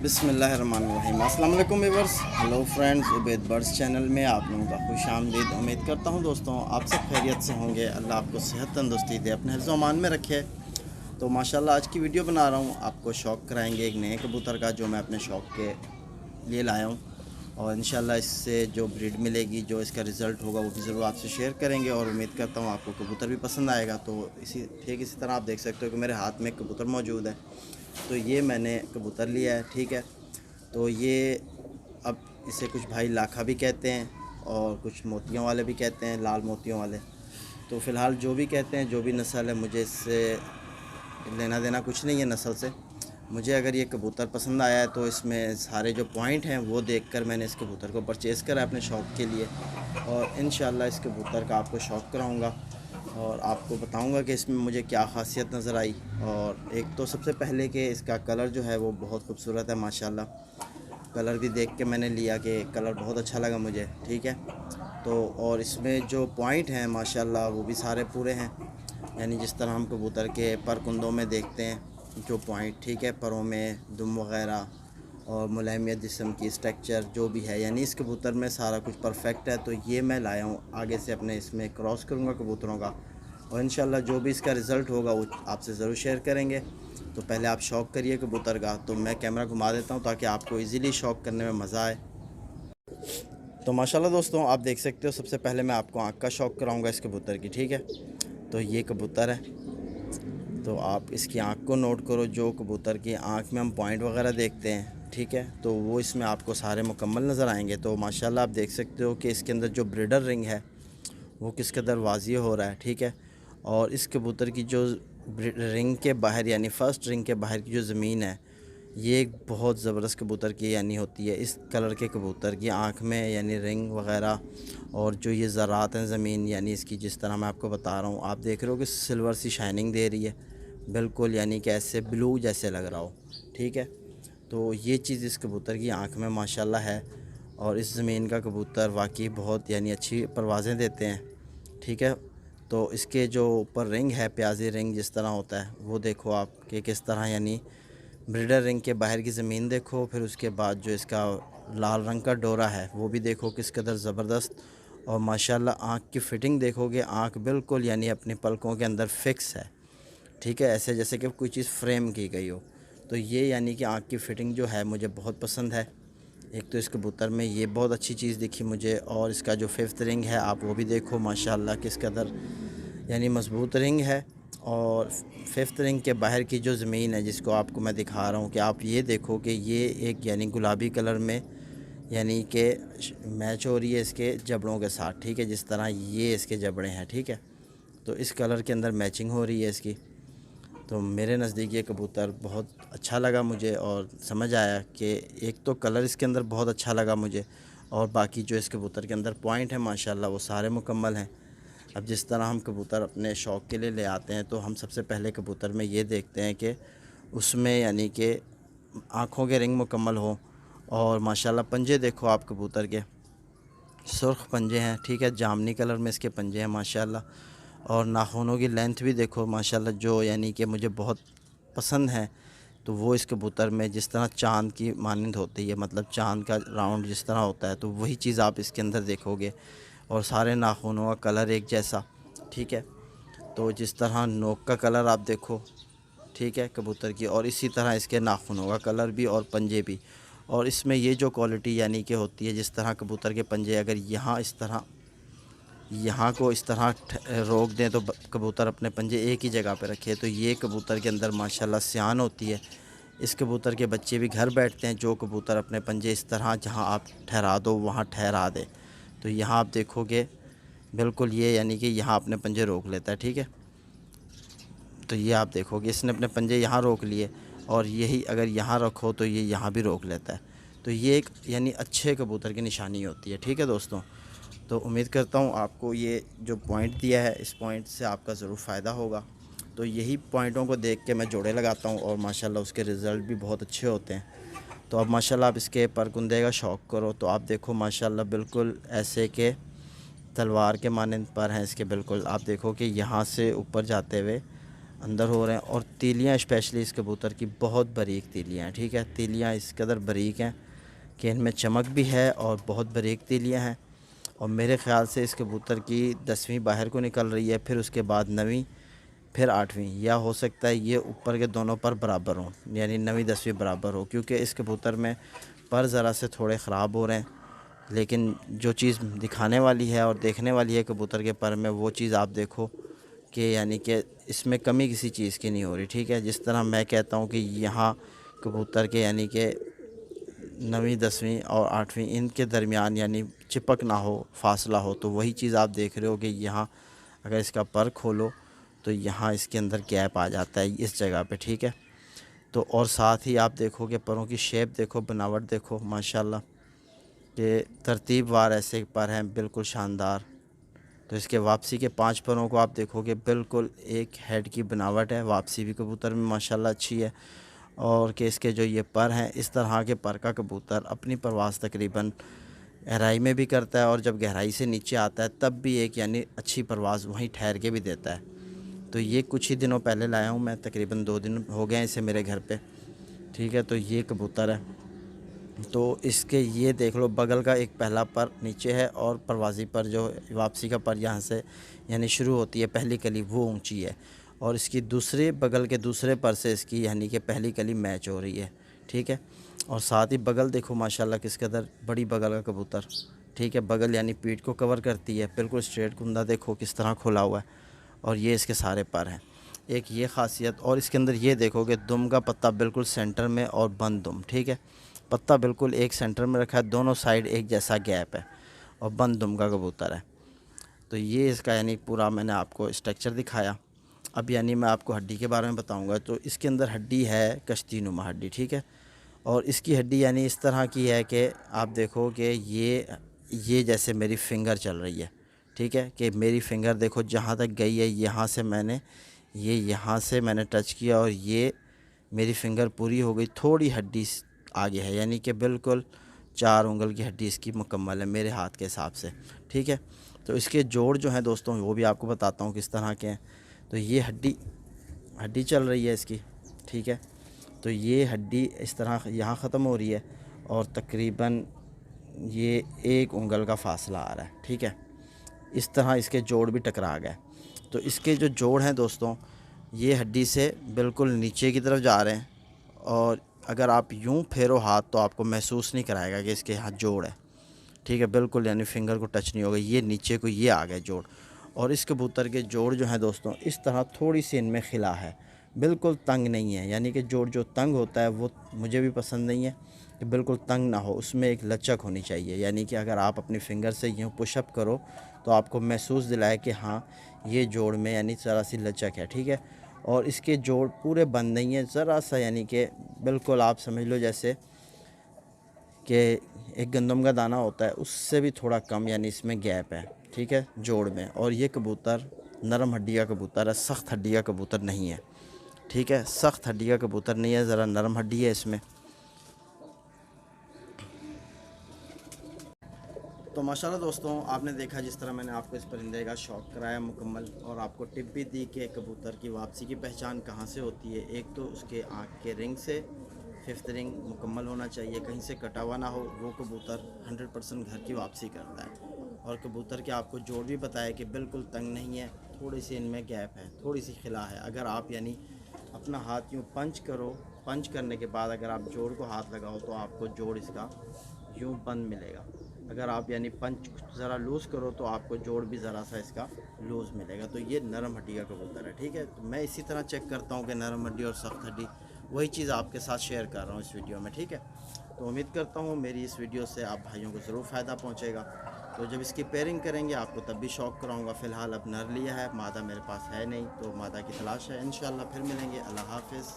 बिस्मिल्लाहिर्रहमानिर्रहीम। अस्सलाम वालेकुम viewers, hello friends, Ubaid birds channel में आप लोगों का खुश आमदीद। उम्मीद करता हूँ दोस्तों आप सब खैरियत से होंगे। अल्लाह आपको सेहत तंदुरुस्ती दे, अपने हिफ्ज़ अमान में रखे। तो माशाल्लाह आज की वीडियो बना रहा हूँ, आपको शौक़ कराएंगे एक नए कबूतर का जो मैं अपने शौक़ के लिए लाया हूँ। और इंशाल्लाह इससे जो ब्रीड मिलेगी, जो इसका रिज़ल्ट होगा वो भी ज़रूर आपसे शेयर करेंगे। और उम्मीद करता हूँ आपको कबूतर भी पसंद आएगा। तो इसी तरह आप देख सकते हो कि मेरे हाथ में कबूतर मौजूद है। तो ये मैंने कबूतर लिया है, ठीक है। तो ये अब इसे कुछ भाई लाखा भी कहते हैं और कुछ मोतियों वाले भी कहते हैं, लाल मोतियों वाले। तो फ़िलहाल जो भी कहते हैं, जो भी नस्ल है, मुझे इससे लेना देना कुछ नहीं है नस्ल से। मुझे अगर ये कबूतर पसंद आया है तो इसमें सारे जो पॉइंट हैं वो देखकर मैंने इस कबूतर को परचेज़ करा अपने शौक़ के लिए। और इंशाल्लाह इस कबूतर का आपको शौक़ कराऊँगा और आपको बताऊंगा कि इसमें मुझे क्या ख़ासियत नज़र आई। और एक तो सबसे पहले कि इसका कलर जो है वो बहुत खूबसूरत है माशाल्लाह। कलर भी देख के मैंने लिया कि कलर बहुत अच्छा लगा मुझे, ठीक है। तो और इसमें जो पॉइंट हैं माशाल्लाह वो भी सारे पूरे हैं, यानी जिस तरह हम कबूतर के पर कुंदों में देखते हैं जो पॉइंट, ठीक है, परों में दुम वग़ैरह और मुलायमियत जिस्म की स्ट्रक्चर जो भी है, यानी इस कबूतर में सारा कुछ परफेक्ट है। तो ये मैं लाया हूँ, आगे से अपने इसमें क्रॉस करूँगा कबूतरों का और इंशाल्लाह जो भी इसका रिज़ल्ट होगा वो आपसे ज़रूर शेयर करेंगे। तो पहले आप शौक़ करिए कबूतर का। तो मैं कैमरा घुमा देता हूँ ताकि आपको इजीली शौक़ करने में मज़ा आए। तो माशाल्लाह दोस्तों आप देख सकते हो, सबसे पहले मैं आपको आँख का शौक़ कराऊँगा इस कबूतर की, ठीक है। तो ये कबूतर है, तो आप इसकी आँख को नोट करो। जो कबूतर की आँख में हम पॉइंट वगैरह देखते हैं, ठीक है, तो वो इसमें आपको सारे मुकम्मल नज़र आएंगे। तो माशाल्लाह आप देख सकते हो कि इसके अंदर जो ब्रीडर रिंग है वो किस कदर वाज़िह हो रहा है, ठीक है। और इस कबूतर की जो रिंग के बाहर, यानी फ़र्स्ट रिंग के बाहर की जो ज़मीन है, ये एक बहुत ज़बरदस्त कबूतर की यानी होती है। इस कलर के कबूतर की आँख में यानी रिंग वग़ैरह और जो ये ज़रात हैं ज़मीन, यानी इसकी जिस तरह मैं आपको बता रहा हूँ, आप देख रहे हो कि सिल्वर सी शाइनिंग दे रही है बिल्कुल, यानी कि ऐसे ब्लू जैसे लग रहा हो, ठीक है। तो ये चीज़ इस कबूतर की आँख में माशाल्लाह है। और इस ज़मीन का कबूतर वाकई बहुत यानी अच्छी परवाज़ें देते हैं, ठीक है। तो इसके जो ऊपर रिंग है, प्याजी रिंग जिस तरह होता है, वो देखो आप कि किस तरह, यानी ब्रीडर रिंग के बाहर की ज़मीन देखो, फिर उसके बाद जो इसका लाल रंग का डोरा है वो भी देखो किस कदर ज़बरदस्त। और माशाल्लाह आँख की फ़िटिंग देखोगे, आँख बिल्कुल यानी अपनी पलकों के अंदर फ़िक्स है, ठीक है, ऐसे जैसे कि कोई चीज़ फ्रेम की गई हो। तो ये यानी कि आँख की फ़िटिंग जो है मुझे बहुत पसंद है। एक तो इस कबूतर में ये बहुत अच्छी चीज़ दिखी मुझे। और इसका जो फिफ्थ रिंग है आप वो भी देखो माशाल्लाह किस कदर यानी मज़बूत रिंग है। और फिफ्थ रिंग के बाहर की जो ज़मीन है जिसको आपको मैं दिखा रहा हूँ, कि आप ये देखो कि ये एक यानी गुलाबी कलर में यानी कि मैच हो रही है इसके जबड़ों के साथ, ठीक है, जिस तरह ये इसके जबड़े हैं, ठीक है। तो इस कलर के अंदर मैचिंग हो रही है इसकी। तो मेरे नज़दीक ये कबूतर बहुत अच्छा लगा मुझे और समझ आया कि एक तो कलर इसके अंदर बहुत अच्छा लगा मुझे, और बाकी जो इस कबूतर के अंदर पॉइंट है माशाल्लाह वो सारे मुकम्मल हैं। अब जिस तरह हम कबूतर अपने शौक़ के लिए ले आते हैं, तो हम सबसे पहले कबूतर में ये देखते हैं कि उसमें यानी कि आँखों के रिंग मुकम्मल हो। और माशाल्लाह पंजे देखो आप कबूतर के, सुर्ख पंजे हैं, ठीक है, जामनी कलर में इसके पंजे हैं माशाल्लाह। और नाखूनों की लेंथ भी देखो माशाल्लाह, जो यानी कि मुझे बहुत पसंद है। तो वो इस कबूतर में जिस तरह चाँद की मानंद होती है, मतलब चाँद का राउंड जिस तरह होता है, तो वही चीज़ आप इसके अंदर देखोगे। और सारे नाखूनों का कलर एक जैसा, ठीक है। तो जिस तरह नोक का कलर आप देखो, ठीक है, कबूतर की, और इसी तरह इसके नाखूनों का कलर भी और पंजे भी। और इसमें ये जो क्वालिटी यानी कि होती है, जिस तरह कबूतर के पंजे अगर यहाँ इस तरह यहाँ को इस तरह रोक दें तो कबूतर अपने पंजे एक ही जगह पे रखे, तो ये कबूतर के अंदर माशाल्लाह सियान होती है। इस कबूतर के बच्चे भी घर बैठते हैं, जो कबूतर अपने पंजे इस तरह जहाँ आप ठहरा दो वहाँ ठहरा दे। तो यहाँ आप देखोगे बिल्कुल ये यानी कि यहाँ अपने पंजे रोक लेता है, ठीक है। तो ये आप देखोगे इसने अपने पंजे यहाँ रोक लिए, और यही अगर यहाँ रखो तो ये यहाँ भी रोक लेता है। तो ये एक यानी अच्छे कबूतर की निशानी होती है, ठीक है दोस्तों। तो उम्मीद करता हूँ आपको ये जो पॉइंट दिया है, इस पॉइंट से आपका ज़रूर फ़ायदा होगा। तो यही पॉइंटों को देख के मैं जोड़े लगाता हूँ और माशाल्लाह उसके रिज़ल्ट भी बहुत अच्छे होते हैं। तो अब माशाल्लाह आप इसके परकुंदे का शौक़ करो, तो आप देखो माशाल्लाह बिल्कुल ऐसे के तलवार के मानंद पर हैं इसके, बिल्कुल आप देखो कि यहाँ से ऊपर जाते हुए अंदर हो रहे हैं। और तीलियाँ स्पेशली इस कबूतर की बहुत बारीक तीलियाँ हैं, ठीक है। तीलियाँ इस कदर बारीक हैं कि इनमें चमक भी है और बहुत बारीक तीलियाँ हैं। और मेरे ख़्याल से इस कबूतर की 10वीं बाहर को निकल रही है, फिर उसके बाद 9वीं, फिर 8वीं, या हो सकता है ये ऊपर के दोनों पर बराबर हों, यानी 9वीं 10वीं बराबर हो, क्योंकि इस कबूतर में पर ज़रा से थोड़े ख़राब हो रहे हैं। लेकिन जो चीज़ दिखाने वाली है और देखने वाली है कबूतर के पर में, वो चीज़ आप देखो कि यानी कि इसमें कमी किसी चीज़ की नहीं हो रही, ठीक है। जिस तरह मैं कहता हूँ कि यहाँ कबूतर के यानी कि 9वीं 10वीं और 8वीं इनके दरमियान यानी चिपक ना हो, फासला हो, तो वही चीज़ आप देख रहे हो कि यहाँ अगर इसका पर खोलो तो यहाँ इसके अंदर गैप आ जाता है इस जगह पे, ठीक है। तो और साथ ही आप देखोगे परों की शेप देखो, बनावट देखो, माशाल्लाह कि तरतीबवार ऐसे पर हैं, बिल्कुल शानदार। तो इसके वापसी के 5 परों को आप देखोगे, बिल्कुल एक हेड की बनावट है। वापसी भी कबूतर में माशाल्लाह अच्छी है। और कि इसके जो ये पर हैं, इस तरह के पर का कबूतर अपनी परवाज़ तकरीबन गहराई में भी करता है, और जब गहराई से नीचे आता है तब भी एक यानी अच्छी परवाज़ वहीं ठहर के भी देता है। तो ये कुछ ही दिनों पहले लाया हूँ मैं, तकरीबन 2 दिन हो गए हैं इसे मेरे घर पे, ठीक है। तो ये कबूतर है। तो इसके ये देख लो, बगल का एक पहला पर नीचे है और परवाज़ी पर जो वापसी का पर यहाँ से यानी शुरू होती है पहली कली, वो ऊंची है। और इसकी दूसरे बगल के दूसरे पर से इसकी यानी कि पहली कली मैच हो रही है, ठीक है। और साथ ही बगल देखो माशाल्लाह किस कदर बड़ी बगल का कबूतर, ठीक है। बगल यानी पीठ को कवर करती है, बिल्कुल स्ट्रेट कुंदा देखो किस तरह खुला हुआ है। और ये इसके सारे पर हैं, एक ये ख़ासियत। और इसके अंदर ये देखोगे दुम का पत्ता बिल्कुल सेंटर में और बंद दुम, ठीक है। पत्ता बिल्कुल एक सेंटर में रखा है, दोनों साइड एक जैसा गैप है, और बंद दुम का कबूतर है। तो ये इसका यानी पूरा मैंने आपको स्ट्रक्चर दिखाया। अब यानी मैं आपको हड्डी के बारे में बताऊंगा। तो इसके अंदर हड्डी है कश्ती नुमा हड्डी, ठीक है। और इसकी हड्डी यानी इस तरह की है कि आप देखो कि ये जैसे मेरी फ़िंगर चल रही है, ठीक है। कि मेरी फ़िंगर देखो जहाँ तक गई है, यहाँ से मैंने टच किया और ये मेरी फ़िंगर पूरी हो गई। थोड़ी हड्डी आगे है, यानी कि बिल्कुल 4 उंगल की हड्डी इसकी मुकम्मल है मेरे हाथ के हिसाब से, ठीक है। तो इसके जोड़ जो हैं दोस्तों, वो भी आपको बताता हूँ किस तरह के हैं। तो ये हड्डी चल रही है इसकी, ठीक है। तो ये हड्डी इस तरह यहाँ ख़त्म हो रही है और तकरीबन ये 1 उंगल का फ़ासला आ रहा है, ठीक है। इस तरह इसके जोड़ भी टकरा गए। तो इसके जो जोड़ हैं दोस्तों, ये हड्डी से बिल्कुल नीचे की तरफ जा रहे हैं, और अगर आप यूं फेरो हाथ तो आपको महसूस नहीं कराएगा कि इसके हाथ जोड़ है, ठीक है। बिल्कुल यानी फिंगर को टच नहीं होगा, ये नीचे को ये आ गए जोड़। और इस कबूतर के जोड़ जो हैं दोस्तों, इस तरह थोड़ी सी इनमें खिला है, बिल्कुल तंग नहीं है। यानी कि जोड़ जो तंग होता है वो मुझे भी पसंद नहीं है, कि बिल्कुल तंग ना हो, उसमें एक लचक होनी चाहिए। यानी कि अगर आप अपनी फिंगर से यूँ पुशअप करो तो आपको महसूस दिलाए कि हाँ ये जोड़ में यानी ज़रा सी लचक है, ठीक है। और इसके जोड़ पूरे बंद नहीं है, ज़रा सा यानी कि बिल्कुल आप समझ लो जैसे कि एक गंदम का दाना होता है उससे भी थोड़ा कम यानी इसमें गैप है, ठीक है, जोड़ में। और ये कबूतर नरम हड्डी का कबूतर है, सख्त हड्डी का कबूतर नहीं है, ठीक है। सख्त हड्डी का कबूतर नहीं है, ज़रा नरम हड्डी है इसमें। तो माशाल्लाह दोस्तों, आपने देखा जिस तरह मैंने आपको इस परिंदे का शौक़ कराया मुकम्मल, और आपको टिप भी दी कि कबूतर की वापसी की पहचान कहाँ से होती है। एक तो उसके आँख के रिंग से 5th रिंग मुकम्मल होना चाहिए, कहीं से कटा हुआ ना हो, वो कबूतर 100% घर की वापसी करता है। और कबूतर के आपको जोड़ भी बताया कि बिल्कुल तंग नहीं है, थोड़ी सी इनमें गैप है, थोड़ी सी खिला है। अगर आप यानी अपना हाथ यूँ पंच करो, पंच करने के बाद अगर आप जोड़ को हाथ लगाओ तो आपको जोड़ इसका यूँ बंद मिलेगा। अगर आप यानी पंच ज़रा लूज़ करो तो आपको जोड़ भी ज़रा सा इसका लूज़ मिलेगा। तो ये नरम हड्डी का कबूतर है, ठीक है। तो मैं इसी तरह चेक करता हूँ कि नरम हड्डी और सख्त हड्डी, वही चीज़ आपके साथ शेयर कर रहा हूँ इस वीडियो में, ठीक है। तो उम्मीद करता हूँ मेरी इस वीडियो से आप भाइयों को ज़रूर फ़ायदा पहुँचेगा। तो जब इसकी पेयरिंग करेंगे आपको तब भी शौक़ कराऊँगा। फ़िलहाल अब नर लिया है, मादा मेरे पास है नहीं, तो मादा की तलाश है। इंशाल्लाह फिर मिलेंगे। अल्लाह हाफ़िज़।